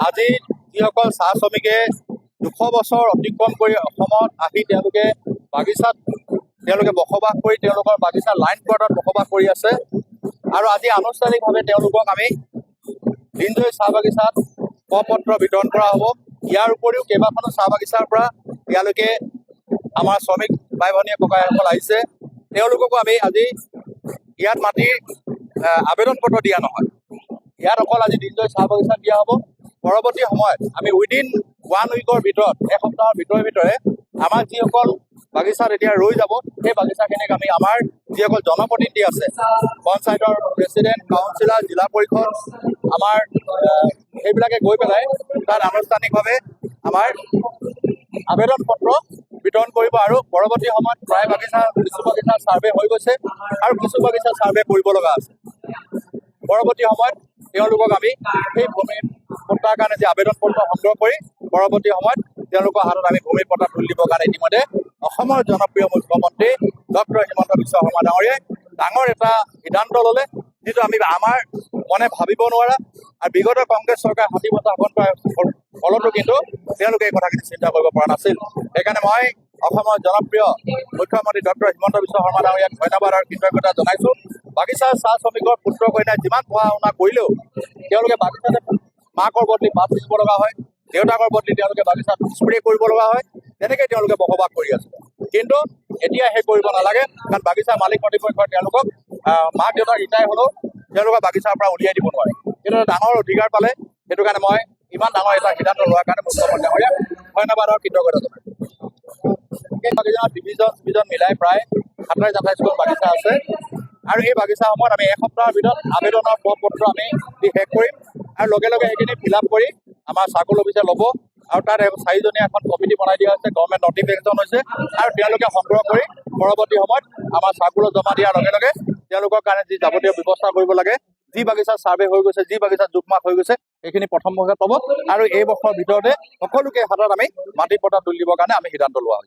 আজি যিসকল চাহ শ্ৰমিকে 200 বছৰ অতিক্ৰম কৰি অসমত আহি তেওঁলোকে বাগিচাত বসবাস কৰি তেওঁলোকৰ বাগিচা লাইন কোৱাৰ্টাৰত বসবাস কৰি আছে আৰু আজি আনুষ্ঠানিকভাৱে তেওঁলোকক আমি দিনজয় চাহ বাগিচাত পত্ৰ বিতৰণ কৰা হ'ব। ইয়াৰ উপৰিও কেইবাখনো চাহ বাগিচাৰ পৰা ইয়ালৈকে আমাৰ শ্ৰমিক ভাই ভনীয়ে ককাইসকল আহিছে, তেওঁলোককো আমি আজি ইয়াত মাটিৰ আবেদন পত্ৰ দিয়া নহয়, ইয়াত অকল আজি দিনজয় চাহ বাগিচাত দিয়া হ'ব। পৰৱৰ্তী সময়ত আমি উইদিন 1 উইকৰ ভিতৰত, এসপ্তাহৰ ভিতৰে আমাৰ যিসকল বাগিচাত এতিয়া ৰৈ যাব, সেই বাগিচাখিনিক আমি আমাৰ যিসকল জনপ্ৰতিনিধি আছে, পঞ্চায়তৰ প্ৰেচিডেণ্ট, কাউন্সিলাৰ, জিলা পৰিষদ, আমাৰ সেইবিলাকে গৈ পেলাই তাত আনুষ্ঠানিকভাৱে আমাৰ আবেদন পত্ৰ বিতৰণ কৰিব আৰু পৰৱৰ্তী সময়ত প্ৰায় কিছু বাগিচা ছাৰ্ভে হৈ গৈছে আৰু কিছু বাগিচা ছাৰ্ভে কৰিব লগা আছে। পৰৱৰ্তী সময়ত তেওঁলোকক আমি সেই ভূমি পট্টাৰ কাৰণে যি আবেদন পত্ৰ সংগ্ৰহ কৰি পৰৱৰ্তী সময়ত তেওঁলোকৰ হাতত আমি ভূমি পট্টা তুলি দিবৰ কাৰণে ইতিমধ্যে অসমৰ জনপ্ৰিয় মুখ্যমন্ত্ৰী ডক্টৰ হিমন্ত বিশ্ব শৰ্মা ডাঙৰীয়াই ডাঙৰ এটা সিদ্ধান্ত ল'লে, যিটো আমি আমাৰ মনে ভাবিব নোৱাৰা। আৰু বিগত কংগ্ৰেছ চৰকাৰ 60 বছৰ শাসন কৰাৰ ফলতো কিন্তু তেওঁলোকে এই কথাখিনি চিন্তা কৰিব পৰা নাছিল। সেইকাৰণে মই অসমৰ জনপ্ৰিয় মুখ্যমন্ত্ৰী ডক্টৰ হিমন্ত বিশ্ব শৰ্মা ডাঙৰীয়াক ধন্যবাদ আৰু কৃতজ্ঞতা জনাইছোঁ। বাগিচাৰ চাহ শ্ৰমিকৰ পুত্ৰ কন্যাই যিমান পঢ়া শুনা কৰিলেও তেওঁলোকে বাগিচাতে মাকৰ বদলি পাত দিব লগা হয়, দেউতাকৰ বদলি তেওঁলোকে বাগিচাত স্প্ৰে কৰিব লগা হয়, তেনেকৈ তেওঁলোকে বসবাস কৰি আছে। কিন্তু এতিয়া সেই কৰিব নালাগে, কাৰণ বাগিচাৰ মালিক কৰ্তৃপক্ষই তেওঁলোকক মাক দেউতাক ৰিটায়াৰ হ'লেও তেওঁলোকৰ বাগিচাৰ পৰা উলিয়াই দিব নোৱাৰে। কিন্তু ডাঙৰ অধিকাৰ পালে, সেইটো কাৰণে মই ইমান ডাঙৰ এটা সিদ্ধান্ত লোৱাৰ কাৰণে মুখ্যমন্ত্ৰী ডাঙৰীয়াক ধন্যবাদ আৰু কৃতজ্ঞতা জনাইছোঁ। এই বাগিচাত ডিভিজন মিলাই প্ৰায় 27-28খন বাগিচা আছে আৰু এই বাগিচাসমূহত আমি এসপ্তাহৰ ভিতৰত আবেদনৰ পত্ৰ আমি দি শেষ কৰিম আৰু লগে লগে সেইখিনি ফিল আপ কৰি আমাৰ চাৰ্কল অফিচে ল'ব আৰু তাত 4জনীয়া এখন কমিটি বনাই দিয়া হৈছে, গভৰ্ণমেণ্ট নটিফিকেশ্যন হৈছে আৰু তেওঁলোকে সংগ্ৰহ কৰি পৰৱৰ্তী সময়ত আমাৰ চাৰ্কুলত জমা দিয়াৰ লগে লগে তেওঁলোকৰ কাৰণে যি যাৱতীয় ব্যৱস্থা কৰিব লাগে, যি বাগিচা ছাৰ্ভে হৈ গৈছে, যি বাগিচা জোখমাখ হৈ গৈছে, সেইখিনি প্ৰথম ভাগত পাব আৰু এই বছৰৰ ভিতৰতে সকলোকে হাতত আমি মাটি পট্টা তুলি দিবৰ কাৰণে আমি সিদ্ধান্ত লোৱা হৈছে।